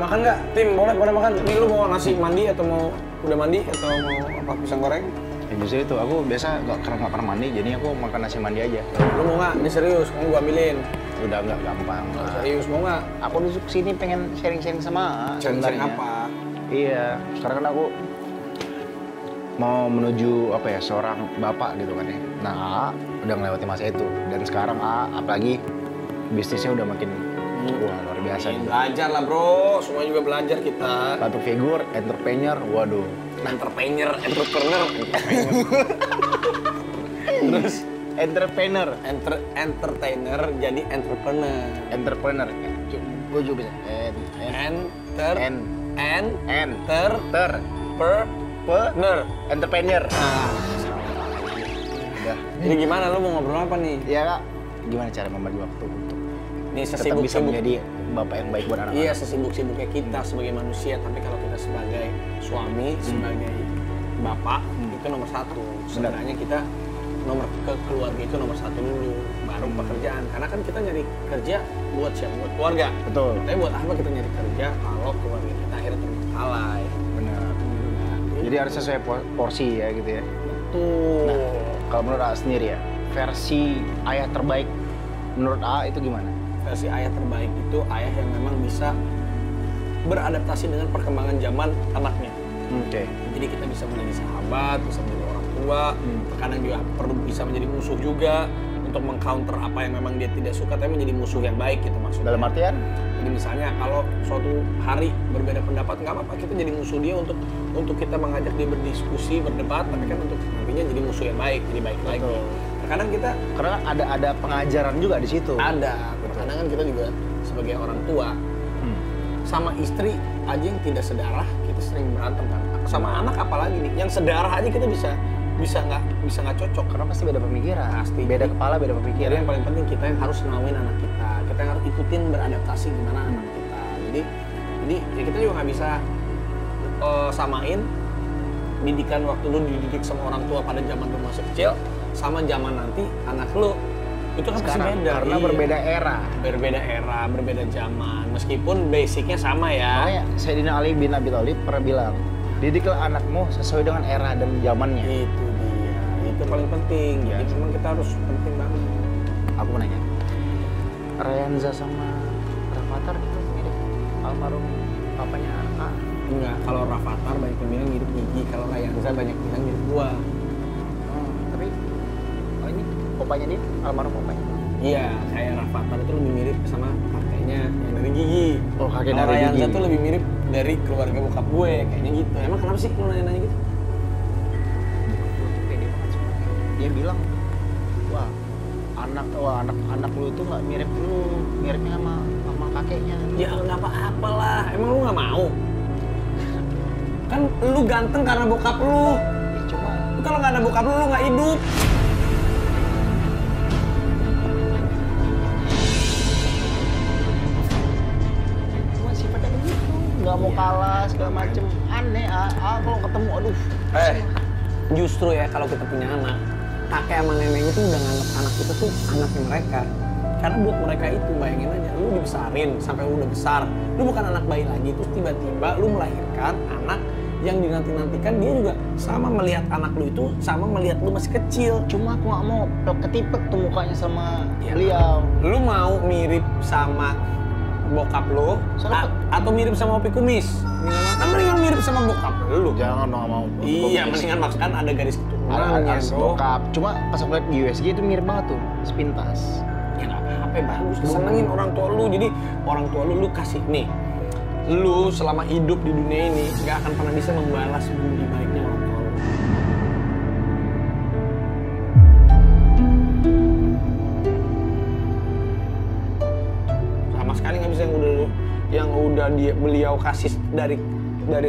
Makan nggak? Tim, boleh makan. Ini lu mau nasi mandi atau mau udah mandi atau mau apa pisang goreng? Ya justru itu, aku biasa karena nggak pernah mandi, jadi aku makan nasi mandi aja. Lu mau nggak? Ini serius, mau gua ambilin. Udah nggak gampang. Serius, mau nggak? Aku duduk sini pengen sharing-sharing sama Sharing sebenarnya. apa? Iya, sekarang kan aku mau menuju apa ya, seorang bapak gitu kan ya. Nah, udah melewati masa itu. Dan sekarang apalagi bisnisnya udah makin wah luar biasa nih. Belajar lah bro, semua juga belajar kita. Public figure, entrepreneur, waduh. Entrepreneur. Terus entrepreneur, Entertainer jadi entrepreneur. entrepreneur. Gue juga bisa. Entrepreneur. Entrepreneur. Nah, Udah. jadi gimana lu mau ngobrol apa nih? Ya kak, gimana cara membagi waktu untuk Nih tetap bisa sesibuk-sibuk. menjadi bapak yang baik buat anak-anak? Iya, sesibuk-sibuknya kita sebagai manusia, tapi kalau kita sebagai suami, sebagai bapak, itu nomor satu. Sebenarnya kita keluarga itu nomor satu dulu, baru pekerjaan. Karena kan kita nyari kerja buat siapa? Buat keluarga. Betul. Tapi buat apa kita nyari kerja kalau keluarga kita akhirnya terbengkalai? Benar. Jadi harus sesuai porsi ya gitu ya. Tuh. Nah, kalau menurut A sendiri ya, versi ayah terbaik menurut A itu gimana? Versi ayah terbaik itu ayah yang memang bisa beradaptasi dengan perkembangan zaman anaknya. Oke. Jadi kita bisa menjadi sahabat, bisa menjadi orang tua, terkadang juga perlu bisa menjadi musuh juga untuk mengcounter apa yang memang dia tidak suka, tapi menjadi musuh yang baik gitu maksudnya. Dalam artian? Jadi misalnya kalau suatu hari berbeda pendapat, nggak apa-apa kita jadi musuh dia untuk kita mengajak dia berdiskusi, berdebat, tapi kan untuk nantinya jadi musuh yang baik, jadi baik lagi. Betul. Terkadang kita Karena ada pengajaran juga di situ. ada, terkadang kan kita juga sebagai orang tua sama istri aja yang tidak sedarah kita sering berantem kan, sama anak apalagi nih yang sedarah aja kita bisa nggak cocok Karena pasti beda pemikiran. Pasti. Beda kepala, beda jadi pemikiran. yang paling penting kita yang harus nawin anak kita yang harus ikutin beradaptasi gimana anak kita. Jadi ya kita juga nggak bisa samain didikan waktu lu dididik sama orang tua pada zaman lu masih kecil sama zaman nanti anak lu itu kan pasti Sekarang, beda. karena Iya. berbeda era. berbeda zaman, meskipun basicnya sama ya. Makanya Sayyidina Ali bin Abi Thalib pernah bilang, didiklah anakmu sesuai dengan era dan zamannya. Itu dia, itu paling penting. Iya. Jadi memang kita harus penting banget. Aku mau nanya, Rayanza sama Rafathar itu mirip almarhum papanya A? Enggak, kalau Rafathar banyak yang bilang mirip Gigi, kalau Rayanza banyak yang bilang mirip gua. Tapi ini papanya dia, almarhum papanya. Iya, kayak Rafathar itu lebih mirip sama kakeknya yang dari Gigi. Oh, kakek Kalau dari Rayanza Gigi. tuh lebih mirip dari keluarga bokap gue, kayaknya gitu. Emang kenapa sih lu nanya-nanya gitu? Pede banget sama dia bilang, wah anak lu itu nggak mirip lu, miripnya sama kakeknya. Ya nggak apa-apa lah, emang lu nggak mau? Kan lu ganteng karena bokap lu. Ya, cuma Kalau nggak ada bokap lu nggak hidup. sifatnya begitu, nggak mau kalah segala macem. Aneh, kalau ketemu, aduh. Justru ya kalau kita punya anak, kakek sama nenek itu udah nganggap anak kita tuh anaknya mereka. Karena buat mereka itu, bayangin aja, lu dibesarin sampai lu udah besar, lu bukan anak bayi lagi, terus tiba-tiba lu melahirkan anak yang dinanti-nantikan, dia juga sama melihat anak lu itu, sama melihat lu masih kecil. Cuma aku nggak mau ketipek tuh mukanya sama Ya, beliau. Lu mau mirip sama bokap lu, atau mirip sama Opi Kumis? Kan mendingan mirip sama bokap lu. Jangan dong, nggak mau. Iya, mendingan maksudkan ada garis keturunannya, ada bro. bokap. Cuma pas aku lihat di USG itu mirip banget tuh, sepintas. Ya nggak apa-apa, bagus. Senengin orang tua lu. Jadi orang tua lu kasih nih. Lu selama hidup di dunia ini nggak akan pernah bisa membalas budi baiknya orang tua lu. Sama sekali nggak bisa yang udah beliau kasih dari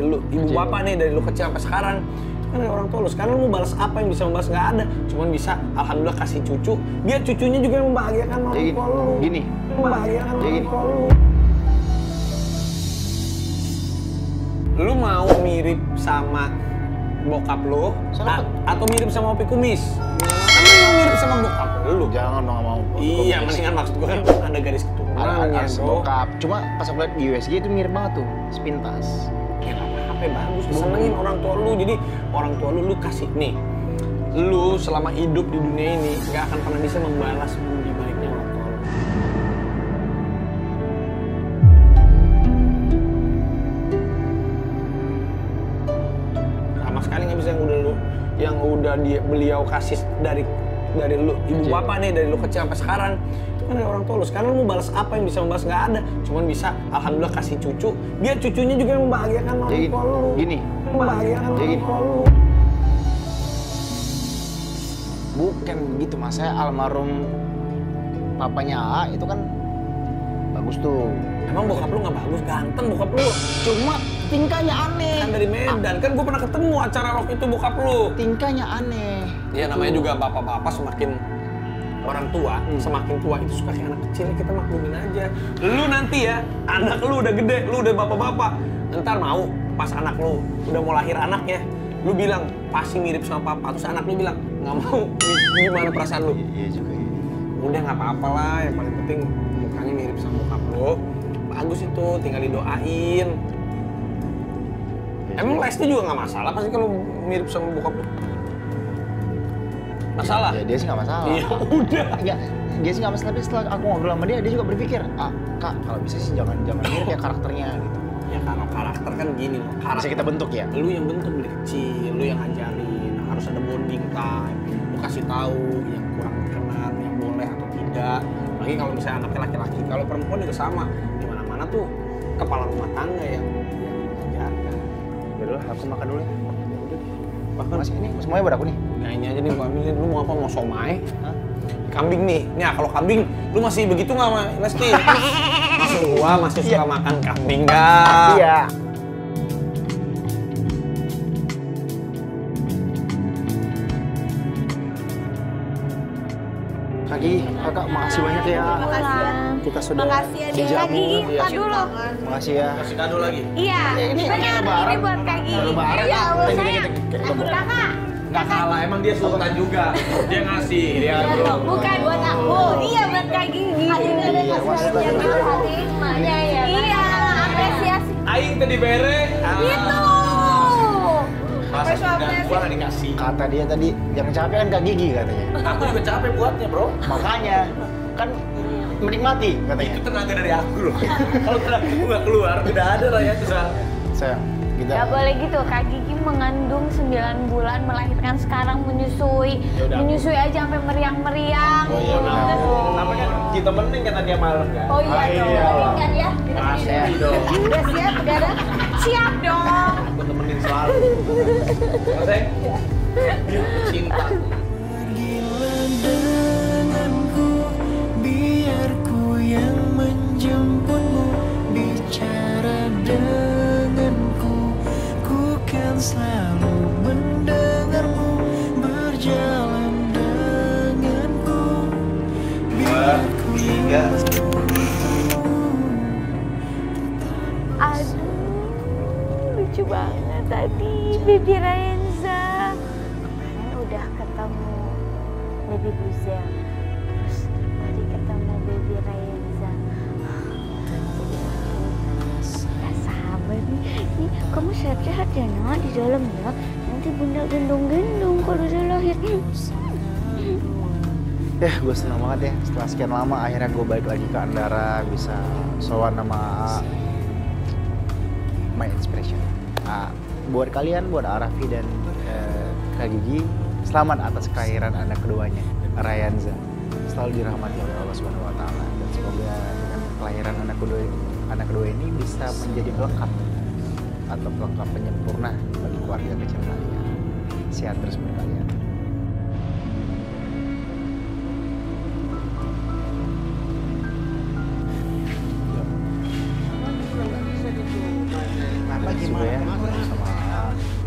lu ibu Kecil. bapak nih, dari lu kecil sampai sekarang. Kan ada orang tua lu. Sekarang lu mau balas apa yang bisa membalas? Nggak ada. Cuman bisa alhamdulillah kasih cucu. Biar cucunya juga yang membahagiakan orang tua lu. Gini. Membahagiakan Jadi orang gini. tua lu. Lu mau mirip sama bokap lu atau mirip sama Opi Kumis? Kan lu mirip sama bokap lu. Jangan dong, nggak mau. Iya, mendingan maksud gua kan ada garis keturunan. orangnya, Aras bro. bokap. Cuma pas aku liat di USG itu mirip banget tuh, sepintas. Ya nggak apa-apa, bagus. Senengin orang tua lu. Jadi orang tua lu kasih nih. Lu selama hidup di dunia ini nggak akan pernah bisa membalas budi baiknya orang tua lu. Sama sekali nggak bisa yang udah beliau kasih dari lu ibu Kecil. bapak nih, dari lu kecil sampai sekarang. Itu kan dari orang tua lu. Sekarang lu mau balas apa yang bisa membalas? Nggak ada. Cuman bisa alhamdulillah kasih cucu. Biar cucunya juga yang membahagiakan orang Jadi tua lu. gini. Membahagiakan Jadi orang gini. tua lu. Bukan gitu mas, saya almarhum papanya A itu kan bagus tuh. Emang bokap lu nggak bagus? Ganteng bokap lu. Cuma tingkahnya aneh. Kan dari Medan. Kan gue pernah ketemu acara waktu itu bokap lu. Tingkahnya aneh. Ya namanya juga bapak-bapak semakin orang tua, semakin tua itu suka kayak anak kecil, kita maklumin aja. Lu nanti ya, anak lu udah gede, lu udah bapak-bapak. Ntar mau pas anak lu udah mau lahir anaknya, lu bilang pasti mirip sama papa. Terus anak lu bilang nggak mau. Gimana perasaan lu? Iya juga ya. Udah nggak apa-apa lah, yang paling penting mukanya mirip sama bokap lu. Bagus itu, tinggal didoain. Emang Lesti juga nggak masalah pasti kalau mirip sama bokap lu? Masalah? Ya, dia sih nggak masalah. Iya, udah. Enggak, dia sih nggak masalah. Tapi setelah aku ngobrol sama dia juga berpikir, kak kalau bisa sih jangan mirip ya karakternya gitu. Ya kalau karakter kan gini loh. Bisa kita bentuk ya. Lu yang bentuk dari kecil, lu yang ngajarin. Harus ada bonding time. Lu kasih tahu yang kurang berkenan, yang boleh atau tidak. Lagi kalau misalnya anaknya laki-laki, kalau perempuan juga sama. Di mana-mana tuh kepala rumah tangga yang mengajarkan. Yaudah, aku makan dulu ya. Bahkan Mas ini semuanya buat aku nih. nah ini aja nih gua ambilin. Lu mau apa? Mau somai? Hah? Kambing nih. Nah kalau kambing, lu masih begitu nggak sama Lesti? Masih gua masih suka makan kambing nggak? Iya. Kakak, makasih banyak ya. Makasih ya. Kita sudah Makasih ya, Dek. sejamu. Kak Gigi, Iya. kado loh. Makasih ya. Kasih kado lagi. Iya, Ini benar. lebaran. Ini buat Kak Gigi. Lebaran. Iya, Kita- saya. kita- Kakak. Nggak kalah, emang dia sultan juga. Dia ngasih, dia Bukan buat aku. Iya, buat Kak Gigi. Iya, maksudnya Iya, apresiasi. Aing tadi bere. Itu. Masa sudah gua nggak dikasih. Kata dia tadi, yang capek kan Kak Gigi katanya. Aku juga capek buatnya, bro. Makanya, kan menikmati katanya. Itu tenaga dari aku loh. Kalau tenaga aku nggak keluar, udah ada lah ya susah. Sayang, kita... Gak boleh gitu, Kak Gigi mengandung 9 bulan, melahirkan sekarang menyusui. Yaudah. Menyusui aja sampai meriang-meriang. Oh iya, benar. Tapi kan kita mending kata dia malam kan. Oh iya dong. iya. Kan ya? Pasti dong. Udah siap, udah ada? Siap dong. Aku temenin selalu. Sayang. Cinta. Pergilah denganku, biar ku yang menjemputmu. Bicara denganku, ku kan selalu mendengarmu. Berjalan denganku, biar ku yang Aduh, lucu banget tadi Baby Rayenza. Kemarin udah ketemu Baby Buzel, terus tadi ketemu Baby Rayenza. Jadi gak sabar nih. Nih, kamu sehat-sehat ya nak di dalam ya. Nanti bunda gendong-gendong kalau udah lahir. Gue senang banget ya, setelah sekian lama akhirnya gue balik lagi ke Andara, bisa sowan sama My Inspiration. Buat kalian, buat Arafi dan Kak Gigi, selamat atas kelahiran anak keduanya, Rayanza. Selalu dirahmati oleh Allah Subhanahu Wa Taala, dan semoga dengan kelahiran anak kedua ini bisa menjadi pelengkap atau pelengkap penyempurna bagi keluarga kecil kalian. Sehat terus buat kalian. Apa Juga ya, gimana? sama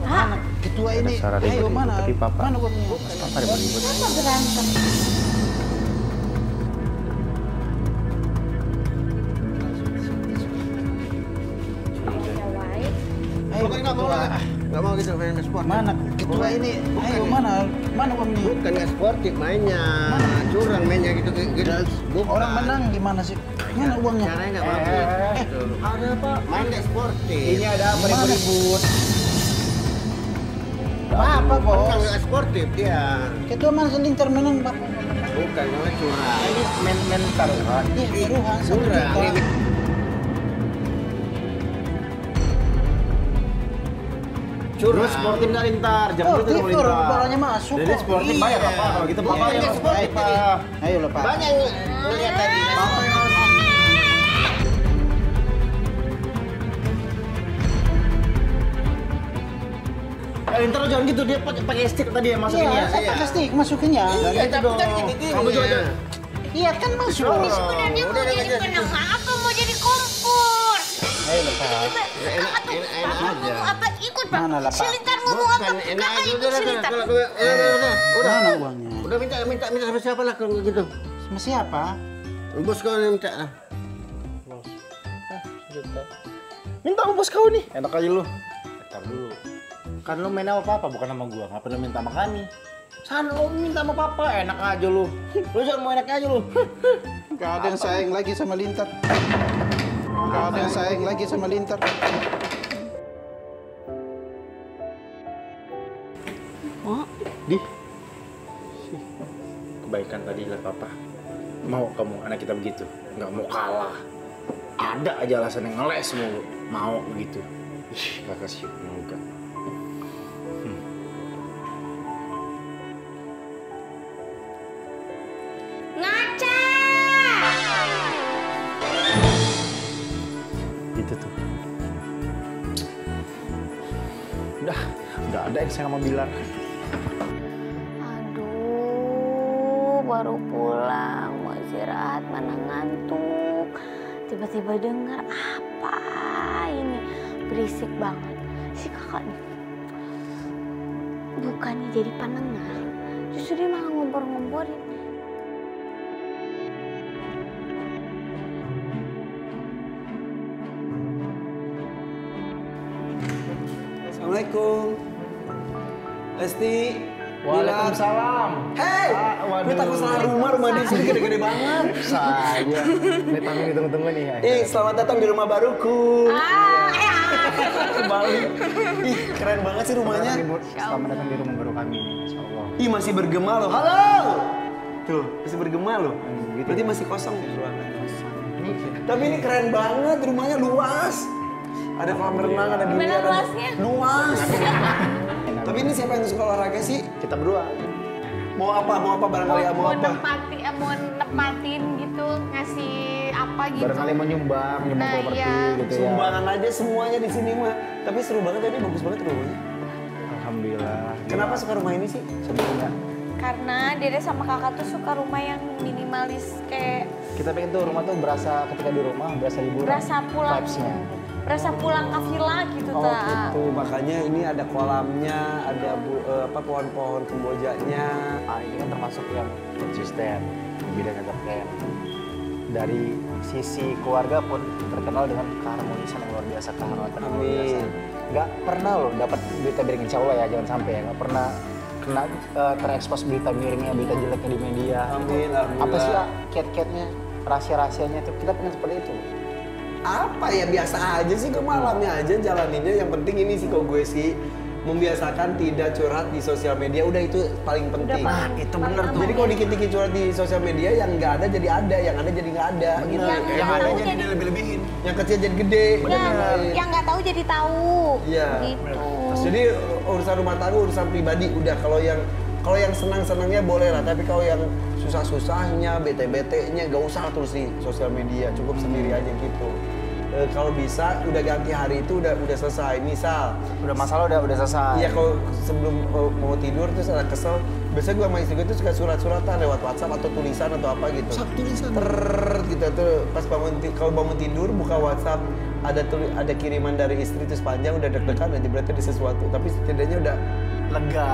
Mana ketua ini? Sarah Ayo ribut, mana? tapi papa. Mana gua Papa ribut-ribut. Masa berantem? Ayo ketua. Gak mau gitu main sport. Mana ketua ini? Ayo mana? Mana gua ini? Bukan nggak sportif mainnya, curang mainnya gitu. Orang menang gimana sih? Mana uangnya? Caranya nggak bagus. Ada apa? Main nggak sportif. Ini ada apa ribut-ribut? Apa, Kan Bos? nggak sportif dia. Itu mana sending termenang, Pak? Bukan, namanya curang. Ini main taruhan. Iya, taruhan 1 Curang. juta. Terus sportif nggak Lintar? Jam itu Sportif, dong Lintar. bolanya masuk Jadi kok. sportif bayar apa? Kalau gitu Bukan bapak yang nggak sportif, Pak. Ayo lah, Pak. Banyak yang ngeliat tadi. Lintar jangan gitu, dia pakai stick tadi ya masukinnya. Iya, saya pakai stick masukinnya. Iya, tapi kan gini. Kamu juga ada. Iya, kan masuk. Sebenarnya mau jadi penang apa mau jadi kompor? Ayo lah, Pak. Enak aja. Apa ikut Pak? Mana lah, Pak? Si Lintar ngomong apa? Bukan, enak Kakak aja. ikut Udah, si Lintar. udah. Mana uangnya? Udah minta sama siapa lah kalau gitu. Sama siapa? Bos kau yang minta lah. Minta sama bos kau nih. Enak aja lu. Ntar dulu. Kan lu main sama papa bukan sama gua. Ngapain lu minta sama kami? Sana lu minta sama papa, enak aja lu. Lu jangan mau enaknya aja lu. Gak ada yang sayang lagi sama Lintar. Gak ada yang sayang lagi sama Lintar. Di. Kebaikan tadi lah papa. Mau kamu anak kita begitu? Nggak mau kalah. Ada aja alasan yang ngeles mulu. Mau begitu. Ih, kakak sih enggak. Ngaca! Gitu tuh. Udah ada yang sayang sama Bilar. Aduh, baru pulang, mau istirahat, mana ngantuk. Tiba-tiba dengar apa ini, berisik banget. Si kakak nih, bukannya jadi pendengar, justru dia malah ngompor-ngomporin. Assalamualaikum. Lesti. Waalaikumsalam. Hei, waduh. gue takut salah rumah di sini gede-gede banget. Saya. Ini tamu ditunggu-tunggu nih. Selamat datang di rumah baruku. Ya. Kembali. Ih, keren banget sih rumahnya. Selamat datang di rumah baru kami nih, Insya Allah. Ih, masih bergema loh. Halo. Tuh, masih bergema loh. gitu. Berarti masih kosong ya ruangan. Tapi ini keren banget, rumahnya luas. Ada kolam renang, ada Gimana biliar, ada- luasnya? luas. Tapi ini siapa yang suka olahraga sih? Kita berdua. Mau apa? Mau apa barangkali ya? Mau apa? Mau nempatin gitu, ngasih apa gitu. Barangkali mau nyumbang Nah, properti iya. gitu ya. Sumbangan aja semuanya di sini mah. Tapi seru banget tadi, bagus banget rumahnya. Alhamdulillah. Kenapa suka rumah ini sih? Sebenarnya Karena Dede sama kakak tuh suka rumah yang minimalis, kayak kita pengen tuh rumah tuh berasa ketika di rumah berasa liburan. berasa pulang, Vibes-nya. berasa pulang ke villa gitu Oh tak. gitu, makanya ini ada kolamnya, ada pohon-pohon kembojanya. Ini kan termasuk yang konsisten di bidang entertain. Dari sisi keluarga pun terkenal dengan keharmonisan yang luar biasa, kehangatan yang luar biasa. Amin. Nggak pernah loh dapat berita miring, insya Allah ya, jangan sampai ya. Nggak pernah kena terekspos berita miringnya, berita jeleknya di media. Amin, alhamdulillah. Apa sih ya kiat-kiatnya, rahasia-rahasianya tuh, kita pengen seperti itu. Apa ya, biasa aja sih, ke malamnya aja jalaninnya. Yang penting ini sih kok gue sih membiasakan tidak curhat di sosial media, udah itu paling penting. Nah, itu bener tuh. Jadi kalau dikit-dikit curhat di sosial media, yang nggak ada jadi ada, yang ada jadi nggak ada. Gitu. Yang ada tahu jadi jadi- lebih-lebihin, yang kecil jadi gede. Yang nggak tahu jadi tahu. Iya. Gitu. Jadi urusan rumah tangga, urusan pribadi udah. Kalau yang senang-senangnya boleh lah, tapi kalau yang susah-susahnya, bete-betenya gak usah terus di sosial media, cukup sendiri aja gitu. Kalau bisa udah ganti hari itu udah selesai. Misal Udah masalah udah selesai. iya, kalau sebelum mau tidur terus ada kesel, biasanya gue sama istri gue tuh suka surat-suratan lewat WhatsApp atau tulisan atau apa gitu. Tulisan. Gitu tuh pas kalau bangun tidur buka WhatsApp ada kiriman dari istri terus panjang, udah deg-degan aja, berarti ada sesuatu. Tapi setidaknya udah lega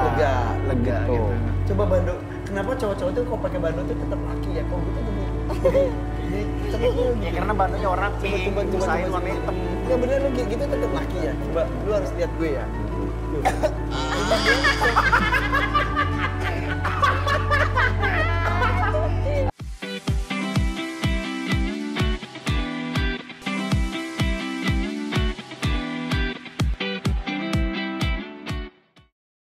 lega gitu. Coba bando, kenapa cowok-cowok tuh kalau pakai bando tuh tetap laki ya? Kok gitu tuh? Ya karena bantunya orang Coba usahain warna hitam. Ya bener lu gitu tetap laki ya. Coba lu harus lihat gue ya. Tuh.